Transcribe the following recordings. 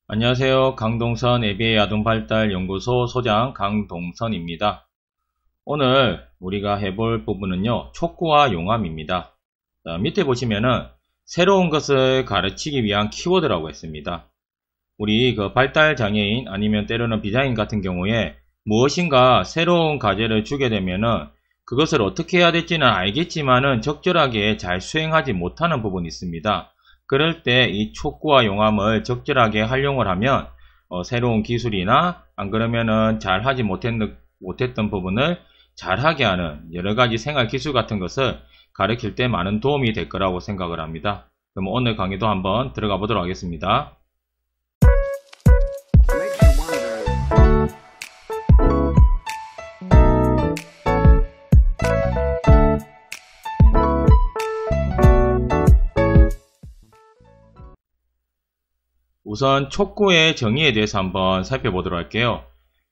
안녕하세요. 강동선 ABA 아동발달연구소 소장 강동선입니다. 오늘 우리가 해볼 부분은요, 촉구와 용암입니다. 밑에 보시면은 새로운 것을 가르치기 위한 키워드라고 했습니다. 우리 발달장애인 아니면 때로는 비장애인 같은 경우에 무엇인가 새로운 과제를 주게 되면은 그것을 어떻게 해야 될지는 알겠지만은 적절하게 잘 수행하지 못하는 부분이 있습니다. 그럴 때 이 촉구와 용암을 적절하게 활용을 하면 새로운 기술이나 안 그러면은 잘 하지 못했던 부분을 잘하게 하는 여러가지 생활 기술 같은 것을 가르칠 때 많은 도움이 될 거라고 생각을 합니다. 그럼 오늘 강의도 한번 들어가 보도록 하겠습니다. 우선 촉구의 정의에 대해서 한번 살펴보도록 할게요.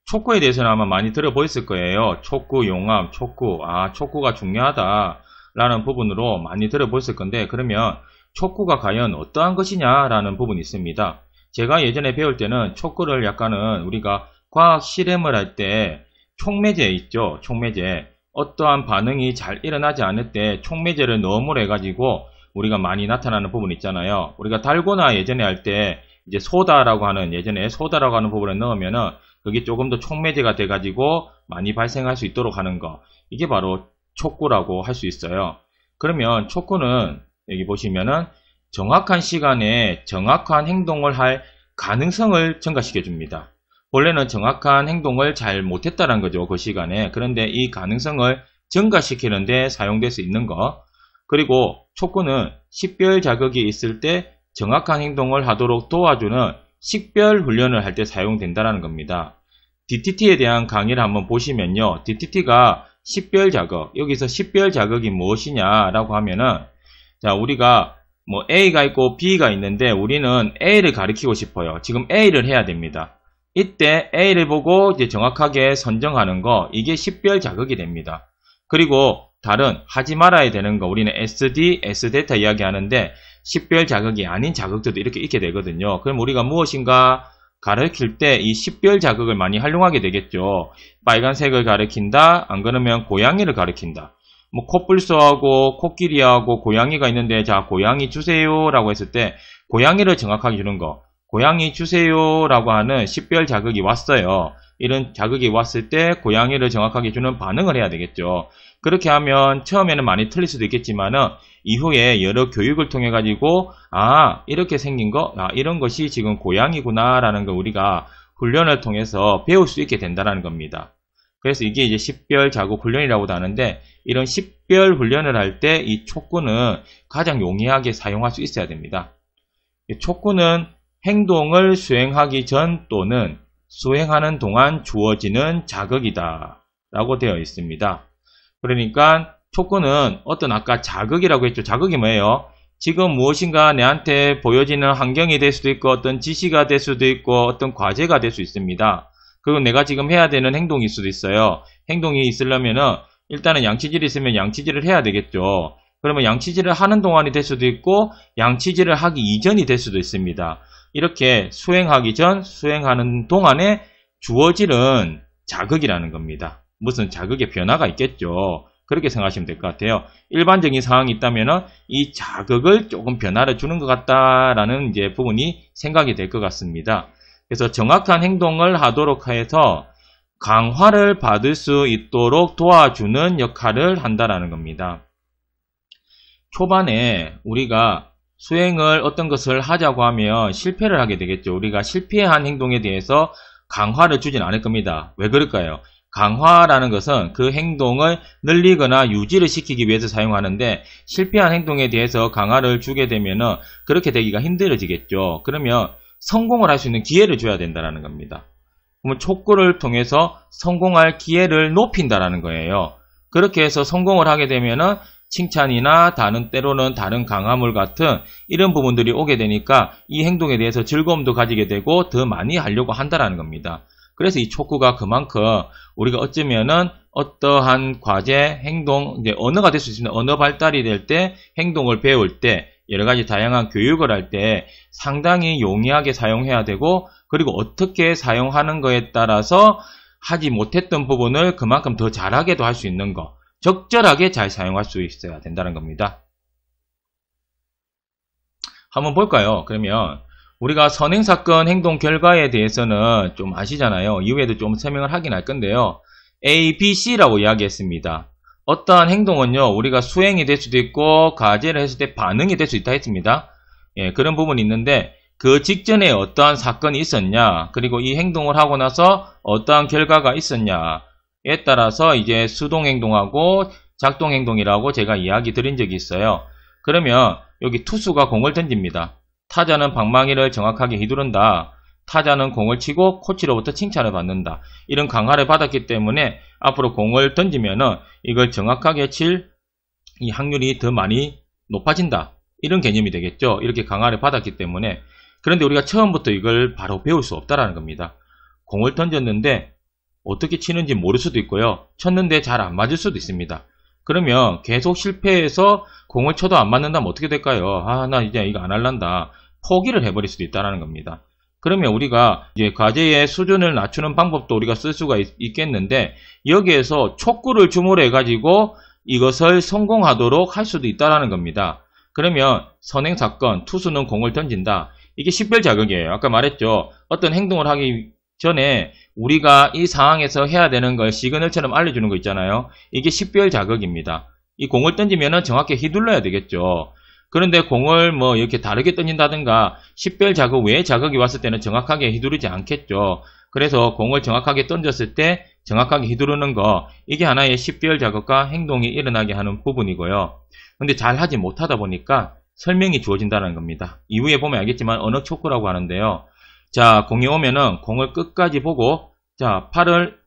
촉구에 대해서는 아마 많이 들어보셨을 거예요. 촉구, 용암, 촉구. 촉구가 중요하다라는 부분으로 많이 들어보셨을 건데, 그러면 촉구가 과연 어떠한 것이냐라는 부분이 있습니다. 제가 예전에 배울 때는 촉구를 약간은 우리가 과학 실험을 할 때 촉매제 있죠. 촉매제. 어떠한 반응이 잘 일어나지 않을 때 촉매제를 넣음으로 해가지고 우리가 많이 나타나는 부분 있잖아요. 우리가 달고나 예전에 할 때 이제 소다라고 하는, 예전에 소다라고 하는 부분을 넣으면은 그게 조금 더 촉매제가 돼가지고 많이 발생할 수 있도록 하는 거. 이게 바로 촉구라고 할 수 있어요. 그러면 촉구는 여기 보시면은 정확한 시간에 정확한 행동을 할 가능성을 증가시켜 줍니다. 원래는 정확한 행동을 잘 못했다는 거죠. 그 시간에. 그런데 이 가능성을 증가시키는 데 사용될 수 있는 거. 그리고 촉구는 식별 자극이 있을 때 정확한 행동을 하도록 도와주는 식별 훈련을 할 때 사용된다는 겁니다. DTT에 대한 강의를 한번 보시면요. DTT가 식별 자극, 여기서 식별 자극이 무엇이냐라고 하면은, 자, 우리가 뭐 A가 있고 B가 있는데 우리는 A를 가리키고 싶어요. 지금 A를 해야 됩니다. 이때 A를 보고 이제 정확하게 선정하는 거, 이게 식별 자극이 됩니다. 그리고 다른 하지 말아야 되는 거, 우리는 SD, S데타 이야기하는데 식별 자극이 아닌 자극들도 이렇게 있게 되거든요. 그럼 우리가 무엇인가 가르칠 때 이 식별 자극을 많이 활용하게 되겠죠. 빨간색을 가리킨다, 안 그러면 고양이를 가리킨다. 뭐 코뿔소하고 코끼리하고 고양이가 있는데, 자, 고양이 주세요 라고 했을 때 고양이를 정확하게 주는 거, 고양이 주세요 라고 하는 식별 자극이 왔어요. 이런 자극이 왔을 때 고양이를 정확하게 주는 반응을 해야 되겠죠. 그렇게 하면 처음에는 많이 틀릴 수도 있겠지만은 이후에 여러 교육을 통해 가지고 이렇게 생긴 거, 이런 것이 지금 고양이구나 라는 걸 우리가 훈련을 통해서 배울 수 있게 된다는 겁니다. 그래서 이게 이제 식별 자극 훈련이라고도 하는데, 이런 식별 훈련을 할 때 이 촉구는 가장 용이하게 사용할 수 있어야 됩니다. 촉구는 행동을 수행하기 전 또는 수행하는 동안 주어지는 자극이다 라고 되어 있습니다. 그러니까 촉구는 어떤, 아까 자극이라고 했죠. 자극이 뭐예요? 지금 무엇인가 내한테 보여지는 환경이 될 수도 있고 어떤 지시가 될 수도 있고 어떤 과제가 될 수 있습니다. 그리고 내가 지금 해야 되는 행동일 수도 있어요. 행동이 있으려면은 일단은 양치질이 있으면 양치질을 해야 되겠죠. 그러면 양치질을 하는 동안이 될 수도 있고 양치질을 하기 이전이 될 수도 있습니다. 이렇게 수행하기 전, 수행하는 동안에 주어지는 자극이라는 겁니다. 무슨 자극의 변화가 있겠죠. 그렇게 생각하시면 될 것 같아요. 일반적인 상황이 있다면 이 자극을 조금 변화를 주는 것 같다라는 이제 부분이 생각이 될 것 같습니다. 그래서 정확한 행동을 하도록 해서 강화를 받을 수 있도록 도와주는 역할을 한다라는 겁니다. 초반에 우리가 수행을 어떤 것을 하자고 하면 실패를 하게 되겠죠. 우리가 실패한 행동에 대해서 강화를 주진 않을 겁니다. 왜 그럴까요? 강화라는 것은 그 행동을 늘리거나 유지를 시키기 위해서 사용하는데, 실패한 행동에 대해서 강화를 주게 되면은 그렇게 되기가 힘들어지겠죠. 그러면 성공을 할 수 있는 기회를 줘야 된다는 겁니다. 그러면 촉구를 통해서 성공할 기회를 높인다라는 거예요. 그렇게 해서 성공을 하게 되면은 칭찬이나 때로는 다른 강화물 같은 이런 부분들이 오게 되니까 이 행동에 대해서 즐거움도 가지게 되고 더 많이 하려고 한다라는 겁니다. 그래서 이 촉구가 그만큼 우리가 어쩌면은 어떠한 과제, 행동, 이제 언어가 될 수 있습니다. 언어 발달이 될 때, 행동을 배울 때 여러가지 다양한 교육을 할 때 상당히 용이하게 사용해야 되고, 그리고 어떻게 사용하는 거에 따라서 하지 못했던 부분을 그만큼 더 잘하게도 할 수 있는 거, 적절하게 잘 사용할 수 있어야 된다는 겁니다. 한번 볼까요? 그러면 우리가 선행사건 행동 결과에 대해서는 좀 아시잖아요. 이후에도 좀 설명을 하긴 할 건데요. A, B, C라고 이야기했습니다. 어떠한 행동은요, 우리가 수행이 될 수도 있고 과제를 했을 때 반응이 될 수 있다 했습니다. 예, 그런 부분이 있는데 그 직전에 어떠한 사건이 있었냐, 그리고 이 행동을 하고 나서 어떠한 결과가 있었냐에 따라서 이제 수동행동하고 작동행동이라고 제가 이야기 드린 적이 있어요. 그러면 여기 투수가 공을 던집니다. 타자는 방망이를 정확하게 휘두른다. 타자는 공을 치고 코치로부터 칭찬을 받는다. 이런 강화를 받았기 때문에 앞으로 공을 던지면은 이걸 정확하게 칠 이 확률이 더 많이 높아진다. 이런 개념이 되겠죠. 이렇게 강화를 받았기 때문에. 그런데 우리가 처음부터 이걸 바로 배울 수 없다라는 겁니다. 공을 던졌는데 어떻게 치는지 모를 수도 있고요. 쳤는데 잘 안 맞을 수도 있습니다. 그러면 계속 실패해서 공을 쳐도 안 맞는다면 어떻게 될까요? 아, 나 이제 이거 안 할란다. 포기를 해버릴 수도 있다는 겁니다. 그러면 우리가 이제 과제의 수준을 낮추는 방법도 우리가 쓸 수가 있겠는데, 여기에서 촉구를 주물해 가지고 이것을 성공하도록 할 수도 있다는 겁니다. 그러면 선행사건, 투수는 공을 던진다. 이게 식별자극이에요. 아까 말했죠. 어떤 행동을 하기 전에 우리가 이 상황에서 해야 되는 걸 시그널처럼 알려주는 거 있잖아요. 이게 식별자극입니다. 이 공을 던지면은 정확히 휘둘러야 되겠죠. 그런데 공을 뭐 이렇게 다르게 던진다든가 식별자극 외에 자극이 왔을 때는 정확하게 휘두르지 않겠죠. 그래서 공을 정확하게 던졌을 때 정확하게 휘두르는 거, 이게 하나의 식별자극과 행동이 일어나게 하는 부분이고요. 근데 잘 하지 못하다 보니까 설명이 주어진다는 겁니다. 이후에 보면 알겠지만 언어촉구라고 하는데요. 자, 공이 오면은 공을 끝까지 보고, 자, 팔을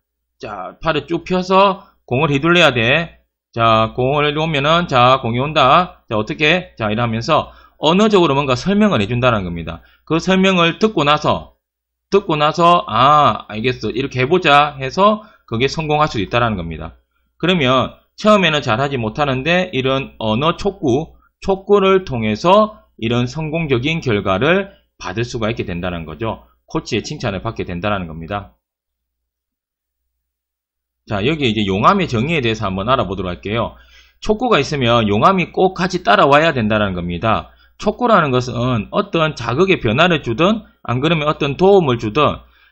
쭉 펴서 공을 휘둘러야 돼. 자, 공을 오면은, 자, 공이 온다. 자, 어떻게? 자, 이러면서 언어적으로 뭔가 설명을 해준다는 겁니다. 그 설명을 듣고 나서, 아, 알겠어. 이렇게 해보자 해서 그게 성공할 수 있다는 겁니다. 그러면 처음에는 잘하지 못하는데 이런 언어 촉구를 통해서 이런 성공적인 결과를 받을 수가 있게 된다는 거죠. 코치의 칭찬을 받게 된다는 겁니다. 자, 여기 이제 용암의 정의에 대해서 한번 알아보도록 할게요. 촉구가 있으면 용암이 꼭 같이 따라와야 된다는 겁니다. 촉구라는 것은 어떤 자극의 변화를 주든 안 그러면 어떤 도움을 주든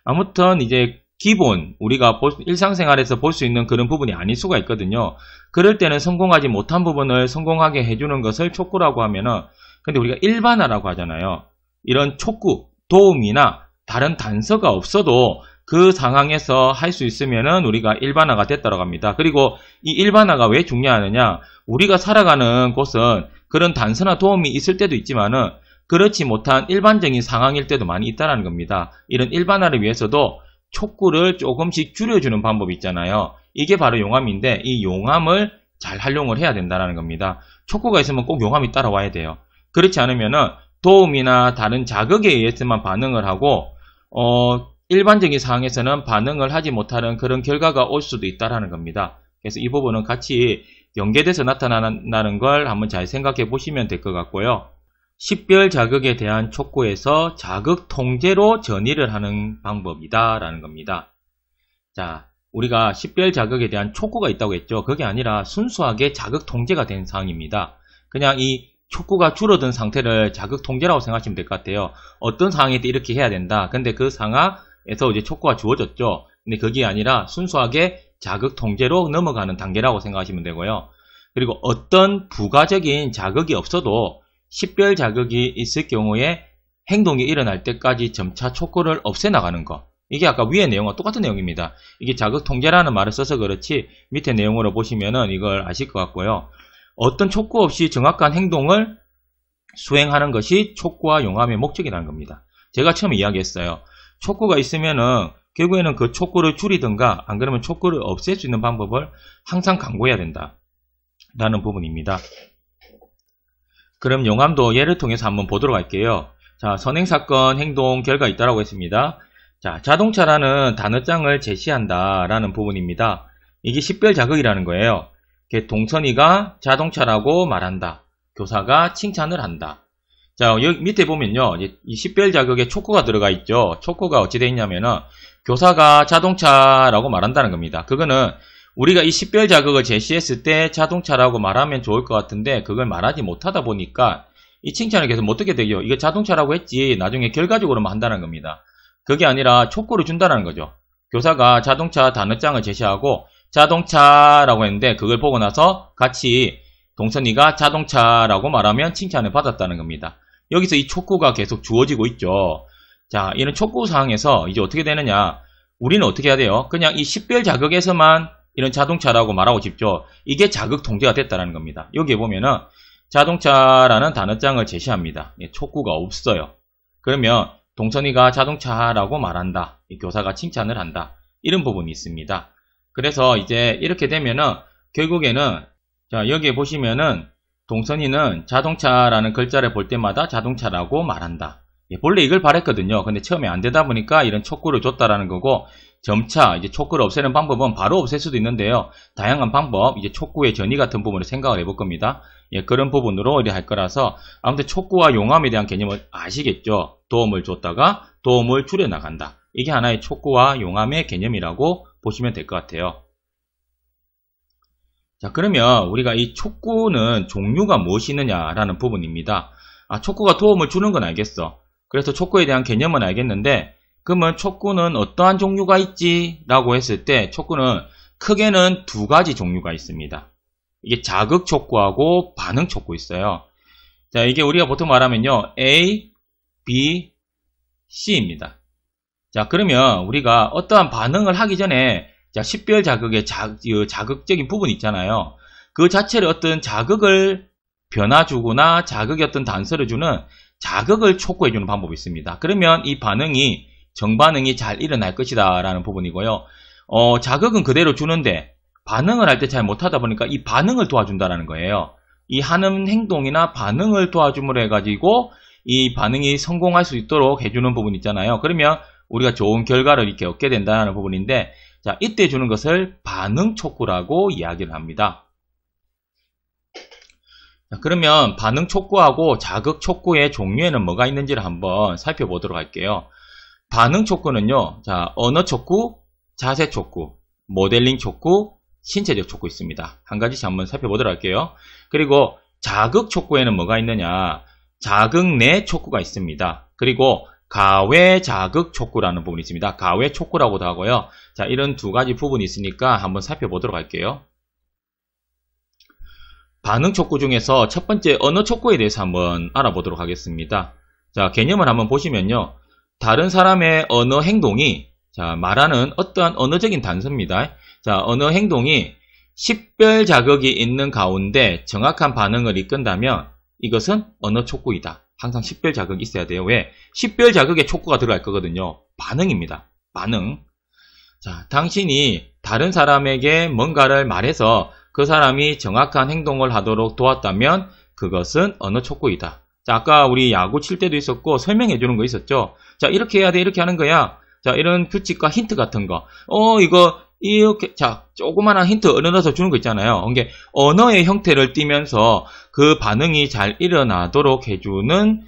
아무튼 이제 기본 우리가 일상생활에서 볼 수 있는 그런 부분이 아닐 수가 있거든요. 그럴 때는 성공하지 못한 부분을 성공하게 해주는 것을 촉구라고 하면은, 근데 우리가 일반화라고 하잖아요. 이런 촉구, 도움이나 다른 단서가 없어도 그 상황에서 할 수 있으면은 우리가 일반화가 됐다고 합니다. 그리고 이 일반화가 왜 중요하느냐? 우리가 살아가는 곳은 그런 단서나 도움이 있을 때도 있지만은 그렇지 못한 일반적인 상황일 때도 많이 있다는 겁니다. 이런 일반화를 위해서도 촉구를 조금씩 줄여주는 방법이 있잖아요. 이게 바로 용암인데 이 용암을 잘 활용을 해야 된다는 겁니다. 촉구가 있으면 꼭 용암이 따라와야 돼요. 그렇지 않으면은 도움이나 다른 자극에 의해서만 반응을 하고 일반적인 상황에서는 반응을 하지 못하는 그런 결과가 올 수도 있다는 겁니다. 그래서 이 부분은 같이 연계돼서 나타나는 걸 한번 잘 생각해 보시면 될 것 같고요. 식별 자극에 대한 촉구에서 자극 통제로 전이를 하는 방법이다 라는 겁니다. 자, 우리가 식별 자극에 대한 촉구가 있다고 했죠. 그게 아니라 순수하게 자극 통제가 된 상황입니다. 그냥 이 촉구가 줄어든 상태를 자극 통제라고 생각하시면 될 것 같아요. 어떤 상황일 때 이렇게 해야 된다. 근데 그 상황에서 이제 촉구가 주어졌죠. 근데 그게 아니라 순수하게 자극 통제로 넘어가는 단계라고 생각하시면 되고요. 그리고 어떤 부가적인 자극이 없어도 식별 자극이 있을 경우에 행동이 일어날 때까지 점차 촉구를 없애나가는 거. 이게 아까 위의 내용과 똑같은 내용입니다. 이게 자극 통제라는 말을 써서 그렇지 밑에 내용으로 보시면은 이걸 아실 것 같고요. 어떤 촉구 없이 정확한 행동을 수행하는 것이 촉구와 용암의 목적이라는 겁니다. 제가 처음에 이야기했어요. 촉구가 있으면은 결국에는 그 촉구를 줄이든가 안 그러면 촉구를 없앨 수 있는 방법을 항상 강구해야 된다 라는 부분입니다. 그럼 용암도 예를 통해서 한번 보도록 할게요. 자, 선행사건 행동 결과 있다라고 했습니다. 자, 자동차라는 단어장을 제시한다 라는 부분입니다. 이게 식별 자극이라는 거예요. 동선이가 자동차라고 말한다. 교사가 칭찬을 한다. 자, 여기 밑에 보면요. 이 식별 자극에 촉구가 들어가 있죠. 촉구가 어찌 되어 있냐면은 교사가 자동차라고 말한다는 겁니다. 그거는 우리가 이 식별 자극을 제시했을 때 자동차라고 말하면 좋을 것 같은데 그걸 말하지 못하다 보니까 이 칭찬을 계속 못 듣게 되죠. 이거 자동차라고 했지 나중에 결과적으로만 한다는 겁니다. 그게 아니라 촉구를 준다는 거죠. 교사가 자동차 단어장을 제시하고 자동차라고 했는데 그걸 보고 나서 같이 동선이가 자동차라고 말하면 칭찬을 받았다는 겁니다. 여기서 이 촉구가 계속 주어지고 있죠. 자, 이런 촉구 사항에서 이제 어떻게 되느냐. 우리는 어떻게 해야 돼요? 그냥 이 식별 자극에서만 이런 자동차라고 말하고 싶죠. 이게 자극 통제가 됐다는 겁니다. 여기에 보면은 자동차라는 단어장을 제시합니다. 촉구가 없어요. 그러면 동선이가 자동차라고 말한다. 이 교사가 칭찬을 한다. 이런 부분이 있습니다. 그래서 이제 이렇게 되면은 결국에는 자, 여기에 보시면은 동선이는 자동차라는 글자를 볼 때마다 자동차라고 말한다. 본래 이걸 바랬거든요. 근데 처음에 안 되다 보니까 이런 촉구를 줬다라는 거고, 점차 이제 촉구를 없애는 방법은 바로 없앨 수도 있는데요. 다양한 방법, 이제 촉구의 전이 같은 부분을 생각을 해볼 겁니다. 그런 부분으로 이렇게 할 거라서 아무튼 촉구와 용암에 대한 개념을 아시겠죠? 도움을 줬다가 도움을 줄여나간다. 이게 하나의 촉구와 용암의 개념이라고 보시면 될 것 같아요. 자, 그러면 우리가 이 촉구는 종류가 무엇이 있느냐라는 부분입니다. 촉구가 도움을 주는 건 알겠어. 그래서 촉구에 대한 개념은 알겠는데, 그러면 촉구는 어떠한 종류가 있지? 라고 했을 때 촉구는 크게는 두 가지 종류가 있습니다. 이게 자극 촉구하고 반응 촉구 있어요. 자, 이게 우리가 보통 말하면요, A, B, C입니다. 자, 그러면 우리가 어떠한 반응을 하기 전에 자, 식별 자극의 자극적인 부분 있잖아요. 그 자체를 어떤 자극을 변화주거나 자극의 어떤 단서를 주는 자극을 촉구해주는 방법이 있습니다. 그러면 이 반응이 정반응이 잘 일어날 것이다 라는 부분이고요. 자극은 그대로 주는데 반응을 할 때 잘 못하다 보니까 이 반응을 도와준다라는 거예요. 이 하는 행동이나 반응을 도와줌으로 해가지고 이 반응이 성공할 수 있도록 해주는 부분 있잖아요. 그러면 우리가 좋은 결과를 이렇게 얻게 된다는 부분인데, 자, 이때 주는 것을 반응 촉구라고 이야기를 합니다. 자, 그러면 반응 촉구하고 자극 촉구의 종류에는 뭐가 있는지를 한번 살펴보도록 할게요. 반응 촉구는요, 자, 언어 촉구, 자세 촉구, 모델링 촉구, 신체적 촉구 있습니다. 한 가지씩 한번 살펴보도록 할게요. 그리고 자극 촉구에는 뭐가 있느냐, 자극 내 촉구가 있습니다. 그리고 가외 자극 촉구라는 부분이 있습니다. 가외 촉구라고도 하고요. 자, 이런 두 가지 부분이 있으니까 한번 살펴보도록 할게요. 반응 촉구 중에서 첫 번째 언어 촉구에 대해서 한번 알아보도록 하겠습니다. 자, 개념을 한번 보시면요. 다른 사람의 언어 행동이, 자, 말하는 어떠한 언어적인 단서입니다. 자, 언어 행동이 식별 자극이 있는 가운데 정확한 반응을 이끈다면 이것은 언어 촉구이다. 항상 식별 자극이 있어야 돼요. 왜? 식별 자극에 촉구가 들어갈 거거든요. 반응입니다. 반응. 자, 당신이 다른 사람에게 뭔가를 말해서 그 사람이 정확한 행동을 하도록 도왔다면 그것은 언어 촉구이다. 자, 아까 우리 야구 칠 때도 있었고 설명해 주는 거 있었죠. 자, 이렇게 해야 돼. 이렇게 하는 거야. 자, 이런 규칙과 힌트 같은 거. 이거 이렇게, 자, 조그마한 힌트 얻어서 주는 거 있잖아요. 이게 언어의 형태를 띠면서 그 반응이 잘 일어나도록 해주는,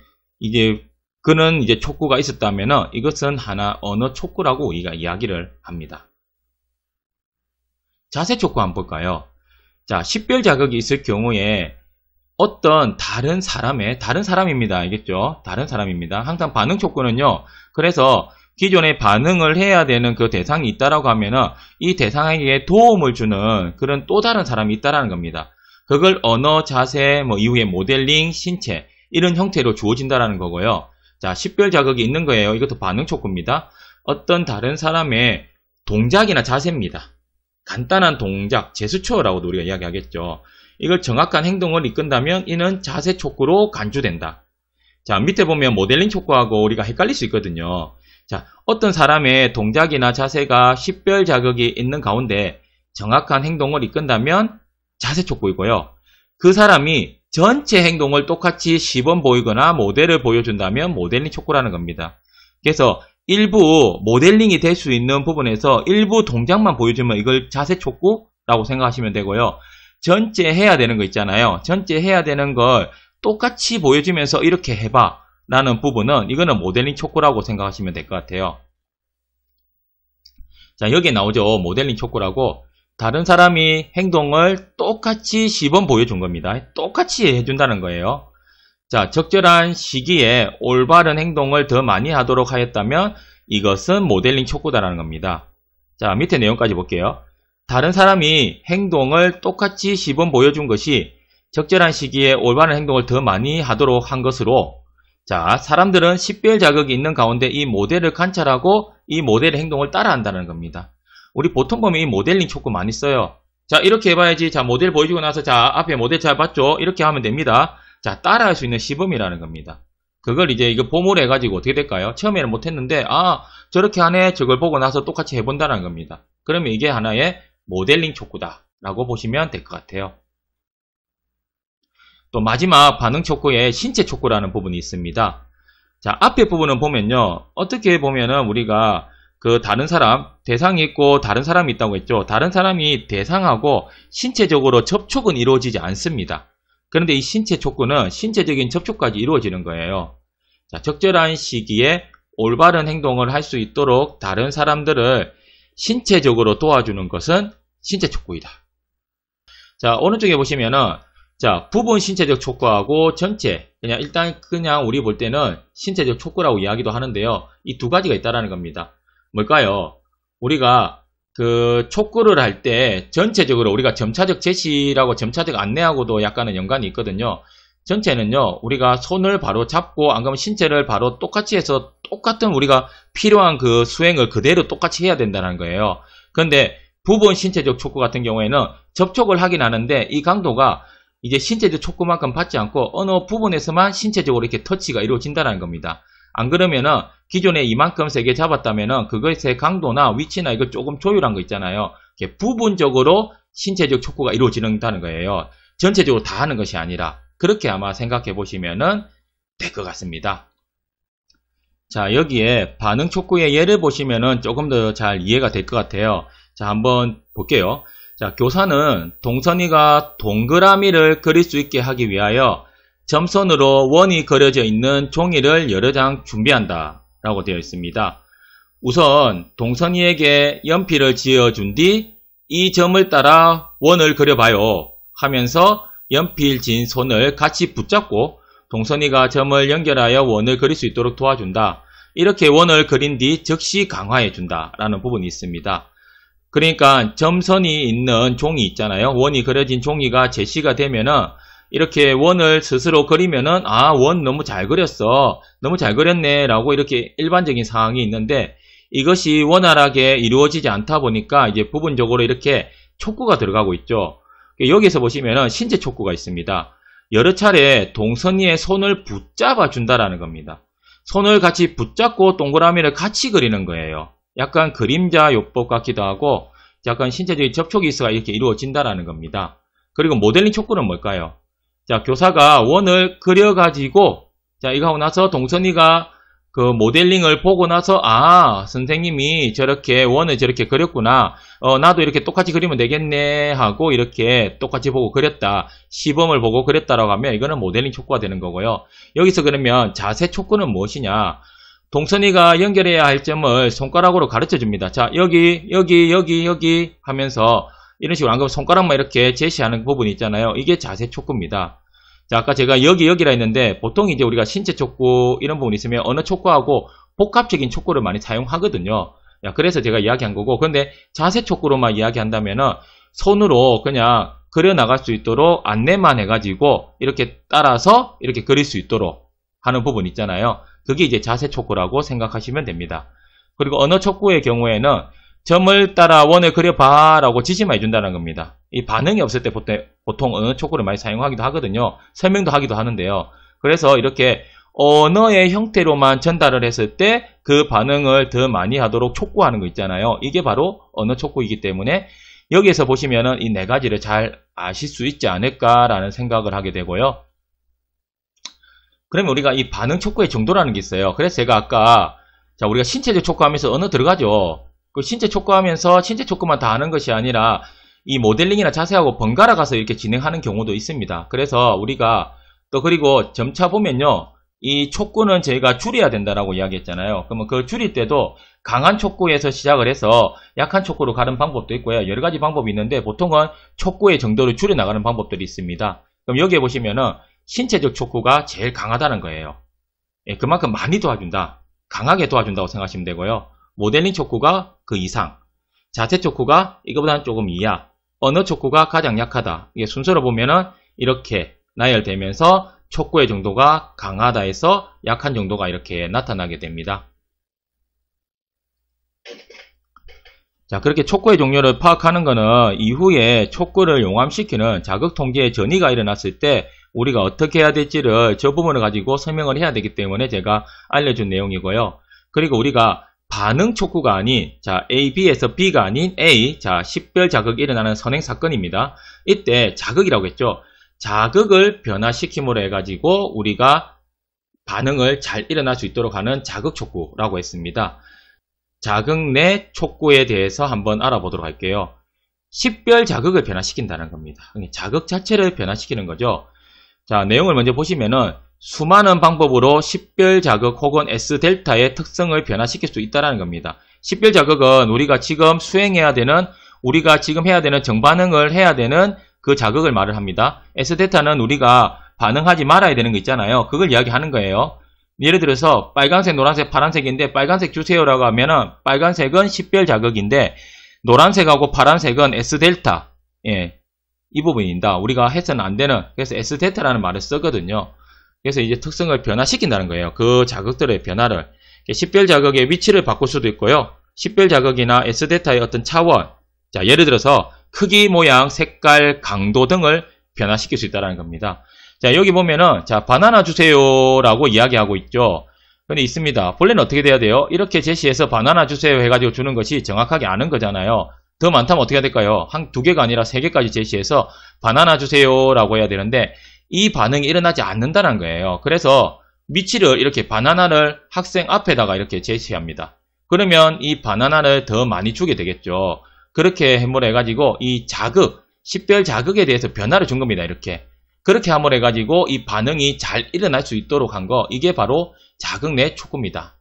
그는 촉구가 있었다면 이것은 하나 언어 촉구라고 우리가 이야기를 합니다. 자세 촉구 한번 볼까요? 자, 식별 자극이 있을 경우에 어떤 다른 사람입니다. 알겠죠? 다른 사람입니다. 항상 반응 촉구는요, 그래서 기존에 반응을 해야 되는 그 대상이 있다라고 하면은 이 대상에게 도움을 주는 그런 또 다른 사람이 있다라는 겁니다. 그걸 언어, 자세, 이후에 모델링, 신체 이런 형태로 주어진다라는 거고요. 자, 식별 자극이 있는 거예요. 이것도 반응 촉구입니다. 어떤 다른 사람의 동작이나 자세입니다. 간단한 동작, 제스처라고도 우리가 이야기하겠죠. 이걸 정확한 행동을 이끈다면 이는 자세 촉구로 간주된다. 자, 밑에 보면 모델링 촉구하고 우리가 헷갈릴 수 있거든요. 자, 어떤 사람의 동작이나 자세가 식별 자극이 있는 가운데 정확한 행동을 이끈다면 자세 촉구이고요. 그 사람이 전체 행동을 똑같이 시범 보이거나 모델을 보여준다면 모델링 촉구라는 겁니다. 그래서 일부 모델링이 될 수 있는 부분에서 일부 동작만 보여주면 이걸 자세 촉구라고 생각하시면 되고요. 전체 해야 되는 거 있잖아요. 전체 해야 되는 걸 똑같이 보여주면서 이렇게 해봐 라는 부분은 이거는 모델링 촉구라고 생각하시면 될 것 같아요. 자, 여기에 나오죠. 모델링 촉구라고. 다른 사람이 행동을 똑같이 시범 보여준 겁니다. 똑같이 해준다는 거예요. 자, 적절한 시기에 올바른 행동을 더 많이 하도록 하였다면 이것은 모델링 촉구다라는 겁니다. 자, 밑에 내용까지 볼게요. 다른 사람이 행동을 똑같이 시범 보여준 것이 적절한 시기에 올바른 행동을 더 많이 하도록 한 것으로, 자, 사람들은 식별 자극이 있는 가운데 이 모델을 관찰하고 이 모델의 행동을 따라한다는 겁니다. 우리 보통 보면 이 모델링 촉구 많이 써요. 자, 이렇게 해봐야지. 자, 모델 보여주고 나서 자, 앞에 모델 잘 봤죠? 이렇게 하면 됩니다. 자, 따라할 수 있는 시범이라는 겁니다. 그걸 이제 이거 봄으로 해가지고 어떻게 될까요? 처음에는 못했는데, 아, 저렇게 하네. 저걸 보고 나서 똑같이 해본다는 겁니다. 그러면 이게 하나의 모델링 촉구다라고 보시면 될 것 같아요. 또 마지막 반응 촉구에 신체 촉구라는 부분이 있습니다. 자, 앞에 부분은 보면요. 어떻게 보면은 우리가 그 다른 사람, 대상이 있고 다른 사람이 있다고 했죠. 다른 사람이 대상하고 신체적으로 접촉은 이루어지지 않습니다. 그런데 이 신체 촉구는 신체적인 접촉까지 이루어지는 거예요. 자, 적절한 시기에 올바른 행동을 할 수 있도록 다른 사람들을 신체적으로 도와주는 것은 신체 촉구이다. 자, 오른쪽에 보시면은 자, 부분 신체적 촉구하고 전체, 그냥 우리 볼 때는 신체적 촉구라고 이야기도 하는데요. 이 두 가지가 있다라는 겁니다. 뭘까요? 우리가 그 촉구를 할 때 전체적으로 우리가 점차적 제시라고 점차적 안내하고도 약간은 연관이 있거든요. 전체는요, 우리가 손을 바로 잡고 안 그러면 신체를 바로 똑같이 해서 똑같은 우리가 필요한 그 수행을 그대로 똑같이 해야 된다는 거예요. 그런데 부분 신체적 촉구 같은 경우에는 접촉을 하긴 하는데 이 강도가 이제 신체적 촉구만큼 받지 않고 어느 부분에서만 신체적으로 이렇게 터치가 이루어진다는 겁니다. 안 그러면은 기존에 이만큼 세게 잡았다면은 그것의 강도나 위치나 이거 조금 조율한 거 있잖아요. 이렇게 부분적으로 신체적 촉구가 이루어진다는 거예요. 전체적으로 다 하는 것이 아니라 그렇게 아마 생각해 보시면은 될 것 같습니다. 자, 여기에 반응 촉구의 예를 보시면은 조금 더 잘 이해가 될 것 같아요. 자, 한번 볼게요. 자, 교사는 동선이가 동그라미를 그릴 수 있게 하기 위하여 점선으로 원이 그려져 있는 종이를 여러 장 준비한다 라고 되어 있습니다. 우선 동선이에게 연필을 지어준 뒤 이 점을 따라 원을 그려봐요 하면서 연필 진 손을 같이 붙잡고 동선이가 점을 연결하여 원을 그릴 수 있도록 도와준다. 이렇게 원을 그린 뒤 즉시 강화해준다 라는 부분이 있습니다. 그러니까 점선이 있는 종이 있잖아요. 원이 그려진 종이가 제시가 되면은 이렇게 원을 스스로 그리면은 아, 원 너무 잘 그렸어. 너무 잘 그렸네 라고 이렇게 일반적인 상황이 있는데 이것이 원활하게 이루어지지 않다 보니까 이제 부분적으로 이렇게 촉구가 들어가고 있죠. 여기서 보시면은 신체 촉구가 있습니다. 여러 차례 동선이의 손을 붙잡아 준다라는 겁니다. 손을 같이 붙잡고 동그라미를 같이 그리는 거예요. 약간 그림자 요법 같기도 하고 약간 신체적인 접촉이 있어야 이렇게 이루어진다라는 겁니다. 그리고 모델링 촉구는 뭘까요? 자, 교사가 원을 그려가지고 자, 이거 하고 나서 동선이가 그 모델링을 보고 나서 아, 선생님이 저렇게 원을 저렇게 그렸구나. 나도 이렇게 똑같이 그리면 되겠네 하고 이렇게 똑같이 보고 그렸다. 시범을 보고 그렸다라고 하면 이거는 모델링 촉구가 되는 거고요. 여기서 그러면 자세 촉구는 무엇이냐? 동선이가 연결해야 할 점을 손가락으로 가르쳐 줍니다. 자, 여기 하면서 이런 식으로 안 그러면 손가락만 이렇게 제시하는 부분이 있잖아요. 이게 자세 촉구입니다. 자, 아까 제가 여기라 했는데 보통 이제 우리가 신체 촉구 이런 부분이 있으면 언어 촉구하고 복합적인 촉구를 많이 사용하거든요. 그래서 제가 이야기한 거고, 근데 자세 촉구로만 이야기한다면은 손으로 그냥 그려 나갈 수 있도록 안내만 해가지고 이렇게 따라서 이렇게 그릴 수 있도록 하는 부분 있잖아요. 그게 이제 자세 촉구라고 생각하시면 됩니다. 그리고 언어 촉구의 경우에는 점을 따라 원을 그려봐 라고 지시만 해준다는 겁니다. 이 반응이 없을 때 보통 언어 촉구를 많이 사용하기도 하거든요. 설명도 하기도 하는데요. 그래서 이렇게 언어의 형태로만 전달을 했을 때 그 반응을 더 많이 하도록 촉구하는 거 있잖아요. 이게 바로 언어 촉구이기 때문에 여기에서 보시면은 이 네 가지를 잘 아실 수 있지 않을까라는 생각을 하게 되고요. 그러면 우리가 이 반응 촉구의 정도라는 게 있어요. 그래서 제가 아까 자, 우리가 신체적 촉구하면서 언어 들어가죠. 그 신체 촉구하면서 신체 촉구만 다 하는 것이 아니라 이 모델링이나 자세하고 번갈아 가서 이렇게 진행하는 경우도 있습니다. 그래서 우리가 또 그리고 점차 보면요. 이 촉구는 저희가 줄여야 된다라고 이야기했잖아요. 그러면 그 줄일 때도 강한 촉구에서 시작을 해서 약한 촉구로 가는 방법도 있고요. 여러 가지 방법이 있는데 보통은 촉구의 정도를 줄여나가는 방법들이 있습니다. 그럼 여기에 보시면은 신체적 촉구가 제일 강하다는 거예요. 예, 그만큼 많이 도와준다. 강하게 도와준다고 생각하시면 되고요. 모델링 촉구가 그 이상, 자체 촉구가 이거보다는 조금 이하, 언어 촉구가 가장 약하다. 이게 순서로 보면은 이렇게 나열되면서 촉구의 정도가 강하다 해서 약한 정도가 이렇게 나타나게 됩니다. 자, 그렇게 촉구의 종류를 파악하는 것은 이후에 촉구를 용암시키는 자극 통제의 전이가 일어났을 때 우리가 어떻게 해야 될지를 저 부분을 가지고 설명을 해야 되기 때문에 제가 알려준 내용이고요. 그리고 우리가 반응 촉구가 아닌, 자, A, B에서 B가 아닌 A, 자, 식별 자극이 일어나는 선행 사건입니다. 이때 자극이라고 했죠. 자극을 변화시킴으로 해가지고 우리가 반응을 잘 일어날 수 있도록 하는 자극 촉구라고 했습니다. 자극 내 촉구에 대해서 한번 알아보도록 할게요. 식별 자극을 변화시킨다는 겁니다. 자극 자체를 변화시키는 거죠. 자, 내용을 먼저 보시면은 수많은 방법으로 식별 자극 혹은 S델타의 특성을 변화시킬 수 있다는 겁니다. 식별 자극은 우리가 지금 수행해야 되는, 우리가 지금 해야 되는 정반응을 해야 되는 그 자극을 말을 합니다. S델타는 우리가 반응하지 말아야 되는 거 있잖아요. 그걸 이야기하는 거예요. 예를 들어서 빨간색, 노란색, 파란색인데 빨간색 주세요라고 하면은 빨간색은 식별 자극인데 노란색하고 파란색은 S델타, 예, 이 부분입니다. 우리가 해서는 안 되는, 그래서 S델타라는 말을 쓰거든요. 그래서 이제 특성을 변화시킨다는 거예요. 그 자극들의 변화를. 식별 자극의 위치를 바꿀 수도 있고요. 식별 자극이나 S델타의 어떤 차원, 자, 예를 들어서 크기, 모양, 색깔, 강도 등을 변화시킬 수 있다는 겁니다. 자, 여기 보면은, 자, 바나나 주세요라고 이야기하고 있죠. 근데 있습니다. 본래는 어떻게 돼야 돼요? 이렇게 제시해서 바나나 주세요 해가지고 주는 것이 정확하게 아는 거잖아요. 더 많다면 어떻게 해야 될까요? 한 2개가 아니라 3개까지 제시해서 바나나 주세요라고 해야 되는데, 이 반응이 일어나지 않는다는 거예요. 그래서 위치를 이렇게 바나나를 학생 앞에다가 이렇게 제시합니다. 그러면 이 바나나를 더 많이 주게 되겠죠. 그렇게 함으로 해가지고 이 자극, 식별 자극에 대해서 변화를 준 겁니다. 이렇게. 그렇게 함으로 해가지고 이 반응이 잘 일어날 수 있도록 한 거, 이게 바로 자극 내 촉구입니다.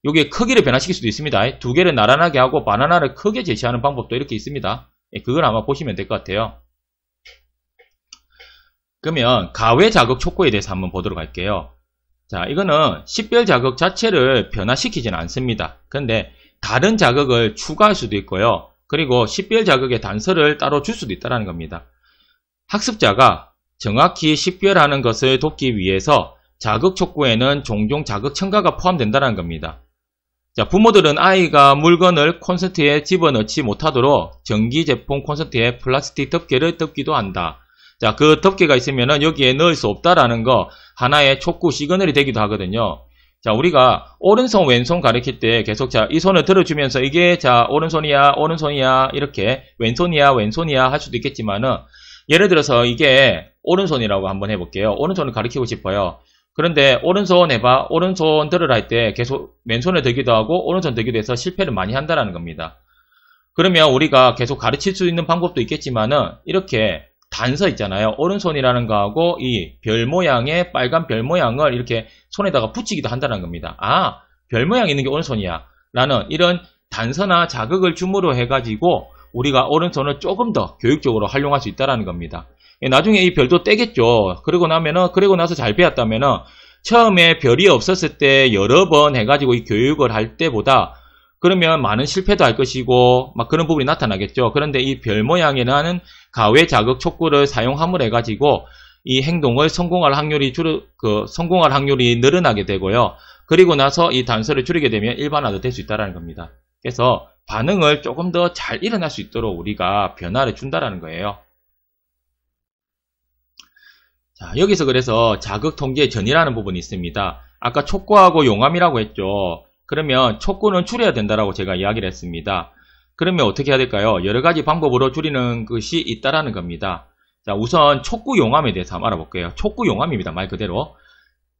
여기에 크기를 변화시킬 수도 있습니다. 2개를 나란하게 하고 바나나를 크게 제시하는 방법도 이렇게 있습니다. 그걸 아마 보시면 될 것 같아요. 그러면 가외 자극 촉구에 대해서 한번 보도록 할게요. 자, 이거는 식별 자극 자체를 변화시키지는 않습니다. 근데 다른 자극을 추가할 수도 있고요. 그리고 식별 자극의 단서를 따로 줄 수도 있다는 겁니다. 학습자가 정확히 식별하는 것을 돕기 위해서 자극 촉구에는 종종 자극 첨가가 포함된다는 겁니다. 자, 부모들은 아이가 물건을 콘센트에 집어넣지 못하도록 전기 제품 콘센트에 플라스틱 덮개를 덮기도 한다. 자, 그 덮개가 있으면은 여기에 넣을 수 없다라는 거 하나의 촉구 시그널이 되기도 하거든요. 자, 우리가 오른손 왼손 가리킬 때 계속 자, 이 손을 들어주면서 이게 자, 오른손이야 오른손이야 이렇게 왼손이야 왼손이야 할 수도 있겠지만은 예를 들어서 이게 오른손이라고 한번 해볼게요. 오른손을 가리키고 싶어요. 그런데 오른손 해봐, 오른손 들으라 할 때 계속 왼손을 들기도 하고 오른손 들기도 해서 실패를 많이 한다는 겁니다. 그러면 우리가 계속 가르칠 수 있는 방법도 있겠지만은 이렇게 단서 있잖아요. 오른손이라는 거하고 이 별 모양의 빨간 별 모양을 이렇게 손에다가 붙이기도 한다는 겁니다. 아, 별 모양 있는 게 오른손이야 라는 이런 단서나 자극을 줌으로 해가지고 우리가 오른손을 조금 더 교육적으로 활용할 수 있다는 겁니다. 나중에 이 별도 떼겠죠. 그리고 나서 잘 배웠다면은 처음에 별이 없었을 때 여러 번 해가지고 이 교육을 할 때보다 그러면 많은 실패도 할 것이고 막 그런 부분이 나타나겠죠. 그런데 이 별 모양이라는 가외 자극 촉구를 사용함으로 해가지고 이 행동을 성공할 확률이 늘어나게 되고요. 그리고 나서 이 단서를 줄이게 되면 일반화도 될 수 있다는 겁니다. 그래서 반응을 조금 더 잘 일어날 수 있도록 우리가 변화를 준다는 거예요. 자, 여기서 그래서 자극 통제 전이라는 부분이 있습니다. 아까 촉구하고 용암이라고 했죠. 그러면 촉구는 줄여야 된다라고 제가 이야기를 했습니다. 그러면 어떻게 해야 될까요? 여러 가지 방법으로 줄이는 것이 있다라는 겁니다. 자, 우선 촉구 용암에 대해서 한번 알아볼게요. 촉구 용암입니다. 말 그대로.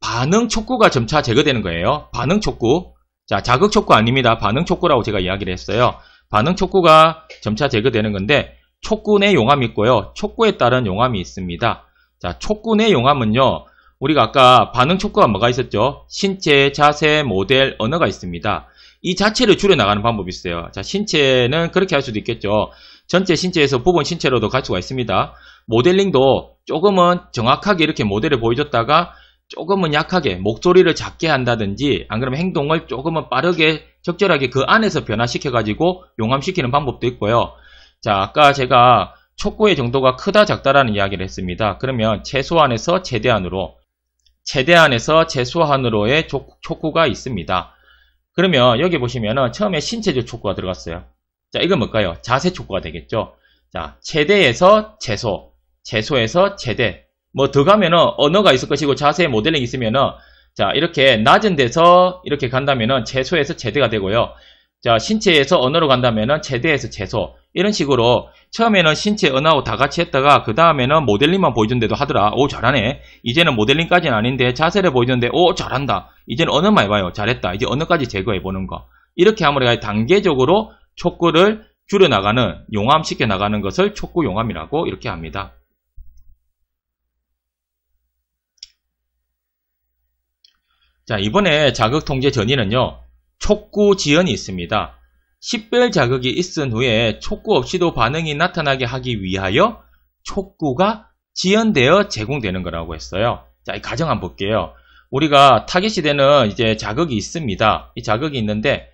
반응 촉구가 점차 제거되는 거예요. 반응 촉구. 자, 자극 촉구 아닙니다. 반응 촉구라고 제가 이야기를 했어요. 반응 촉구가 점차 제거되는 건데 촉구 내 용암이 있고요. 촉구에 따른 용암이 있습니다. 자, 촉구 내 용암은요. 우리가 아까 반응 촉구가 뭐가 있었죠? 신체, 자세, 모델, 언어가 있습니다. 이 자체를 줄여나가는 방법이 있어요. 자, 신체는 그렇게 할 수도 있겠죠. 전체 신체에서 부분 신체로도 갈 수가 있습니다. 모델링도 조금은 정확하게 이렇게 모델을 보여줬다가 조금은 약하게 목소리를 작게 한다든지 안 그러면 행동을 조금은 빠르게 적절하게 그 안에서 변화시켜가지고 용암시키는 방법도 있고요. 자, 아까 제가 촉구의 정도가 크다 작다라는 이야기를 했습니다. 그러면 최소한에서 최대한으로 최대한에서 최소한으로의 촉구가 있습니다. 그러면 여기 보시면은 처음에 신체적 촉구가 들어갔어요. 자, 이건 뭘까요? 자세 촉구가 되겠죠. 자, 최대에서 최소, 최소에서 최대. 뭐 더 가면은 언어가 있을 것이고 자세 모델링 있으면은 자, 이렇게 낮은 데서 이렇게 간다면은 최소에서 최대가 되고요. 자, 신체에서 언어로 간다면은 최대에서 최소. 이런 식으로 처음에는 신체 언어하고 다 같이 했다가 그 다음에는 모델링만 보여준데도 하더라. 오, 잘하네. 이제는 모델링까지는 아닌데 자세를 보여주는데 오, 잘한다. 이제는 언어만 해봐요. 잘했다. 이제 언어까지 제거해보는 거. 이렇게 함으로 단계적으로 촉구를 줄여나가는, 용암시켜 나가는 것을 촉구 용암이라고 이렇게 합니다. 자, 이번에 자극 통제 전이는요. 촉구 지연이 있습니다. 식별 자극이 있은 후에 촉구 없이도 반응이 나타나게 하기 위하여 촉구가 지연되어 제공되는 거라고 했어요. 자, 이 가정 한번 볼게요. 우리가 타겟 시대는 이제 자극이 있습니다. 이 자극이 있는데,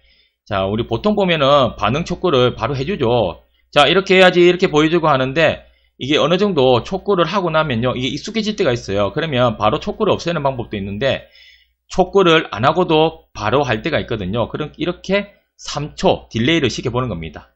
자, 우리 보통 보면은 반응 촉구를 바로 해주죠. 자, 이렇게 해야지 이렇게 보여주고 하는데, 이게 어느 정도 촉구를 하고 나면요. 이게 익숙해질 때가 있어요. 그러면 바로 촉구를 없애는 방법도 있는데, 촉구를 안 하고도 바로 할 때가 있거든요. 그럼 이렇게 3초 딜레이를 시켜보는 겁니다.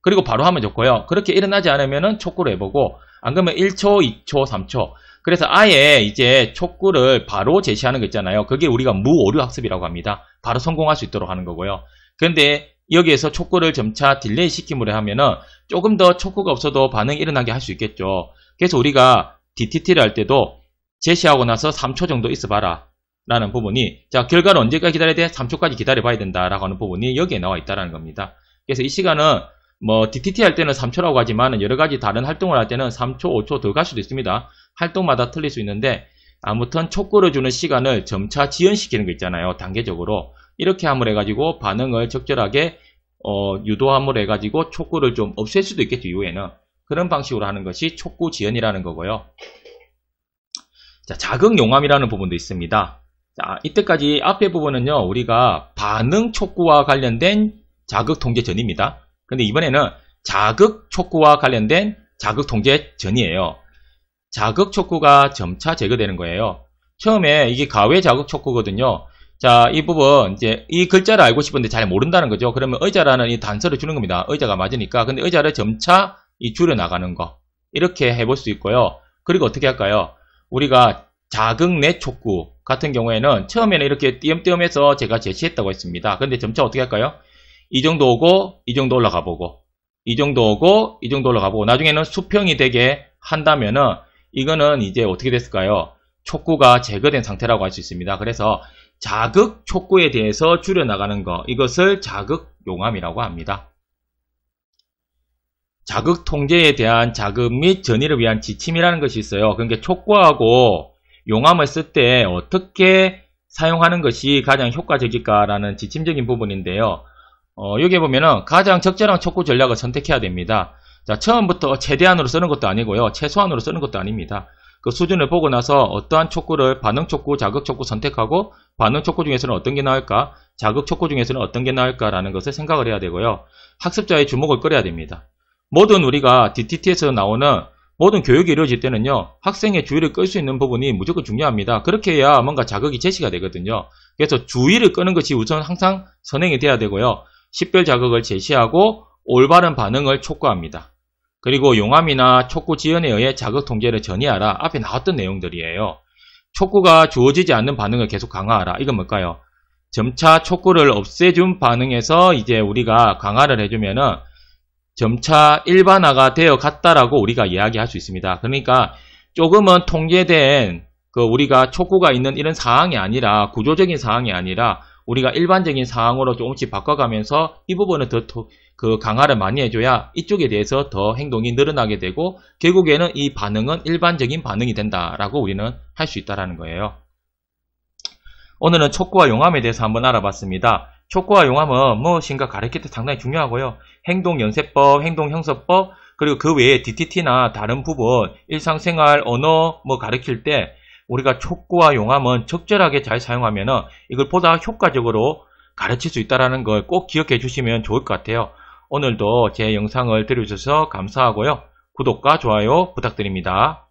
그리고 바로 하면 좋고요. 그렇게 일어나지 않으면 촉구를 해보고 안 그러면 1초, 2초, 3초. 그래서 아예 이제 촉구를 바로 제시하는 거 있잖아요. 그게 우리가 무오류 학습이라고 합니다. 바로 성공할 수 있도록 하는 거고요. 그런데 여기에서 촉구를 점차 딜레이 시킴으로 하면은 조금 더 촉구가 없어도 반응이 일어나게 할 수 있겠죠. 그래서 우리가 DTT를 할 때도 제시하고 나서 3초 정도 있어봐라. 라는 부분이, 자, 결과를 언제까지 기다려야 돼? 3초까지 기다려봐야 된다라고 하는 부분이 여기에 나와 있다는 겁니다. 그래서 이 시간은 뭐 DTT 할 때는 3초라고 하지만 여러 가지 다른 활동을 할 때는 3초, 5초 더 갈 수도 있습니다. 활동마다 틀릴 수 있는데 아무튼 촉구를 주는 시간을 점차 지연시키는 거 있잖아요. 단계적으로. 이렇게 함을 해가지고 반응을 적절하게 유도함을 해가지고 촉구를 좀 없앨 수도 있겠죠. 이후에는. 그런 방식으로 하는 것이 촉구 지연이라는 거고요. 자, 자극 용암이라는 부분도 있습니다. 자, 이때까지 앞에 부분은요, 우리가 반응 촉구와 관련된 자극 통제 전입니다. 근데 이번에는 자극 촉구와 관련된 자극 통제 전이에요. 자극 촉구가 점차 제거되는 거예요. 처음에 이게 가외 자극 촉구거든요. 자, 이 부분, 이제 이 글자를 알고 싶은데 잘 모른다는 거죠. 그러면 의자라는 이 단서를 주는 겁니다. 의자가 맞으니까. 근데 의자를 점차 줄여나가는 거. 이렇게 해볼 수 있고요. 그리고 어떻게 할까요? 우리가 자극 내 촉구 같은 경우에는 처음에는 이렇게 띄엄띄엄해서 제가 제시했다고 했습니다. 근데 점차 어떻게 할까요? 이 정도 오고 이 정도 올라가 보고 이 정도 오고 이 정도 올라가 보고 나중에는 수평이 되게 한다면은 이거는 이제 어떻게 됐을까요? 촉구가 제거된 상태라고 할 수 있습니다. 그래서 자극 촉구에 대해서 줄여나가는 거, 이것을 자극 용암이라고 합니다. 자극 통제에 대한 자극 및 전이를 위한 지침이라는 것이 있어요. 그러니까 촉구하고 용암을 쓸 때 어떻게 사용하는 것이 가장 효과적일까라는 지침적인 부분인데요. 여기 보면은 가장 적절한 촉구 전략을 선택해야 됩니다. 자, 처음부터 최대한으로 쓰는 것도 아니고요. 최소한으로 쓰는 것도 아닙니다. 그 수준을 보고 나서 어떠한 촉구를 반응 촉구, 자극 촉구 선택하고 반응 촉구 중에서는 어떤 게 나을까, 자극 촉구 중에서는 어떤 게 나을까라는 것을 생각을 해야 되고요. 학습자의 주목을 끌어야 됩니다. 모든 우리가 DTT에서 나오는 모든 교육이 이루어질 때는요, 학생의 주의를 끌 수 있는 부분이 무조건 중요합니다. 그렇게 해야 뭔가 자극이 제시가 되거든요. 그래서 주의를 끄는 것이 우선 항상 선행이 돼야 되고요. 식별 자극을 제시하고 올바른 반응을 촉구합니다. 그리고 용암이나 촉구 지연에 의해 자극 통제를 전이하라. 앞에 나왔던 내용들이에요. 촉구가 주어지지 않는 반응을 계속 강화하라. 이건 뭘까요? 점차 촉구를 없애준 반응에서 이제 우리가 강화를 해주면은 점차 일반화가 되어 갔다라고 우리가 이야기할 수 있습니다. 그러니까 조금은 통제된 우리가 촉구가 있는 이런 상황이 아니라, 구조적인 상황이 아니라 우리가 일반적인 상황으로 조금씩 바꿔가면서 이 부분을 더 그 강화를 많이 해줘야 이쪽에 대해서 더 행동이 늘어나게 되고 결국에는 이 반응은 일반적인 반응이 된다라고 우리는 할 수 있다라는 거예요. 오늘은 촉구와 용암에 대해서 한번 알아봤습니다. 촉구와 용암은 무엇인가 가르칠 때 상당히 중요하고요. 행동연세법, 행동형서법, 그리고 그 외에 DTT나 다른 부분, 일상생활, 언어 가르칠 때 우리가 촉구와 용암은 적절하게 잘 사용하면은 이걸 보다 효과적으로 가르칠 수 있다는 걸 꼭 기억해 주시면 좋을 것 같아요. 오늘도 제 영상을 들어주셔서 감사하고요. 구독과 좋아요 부탁드립니다.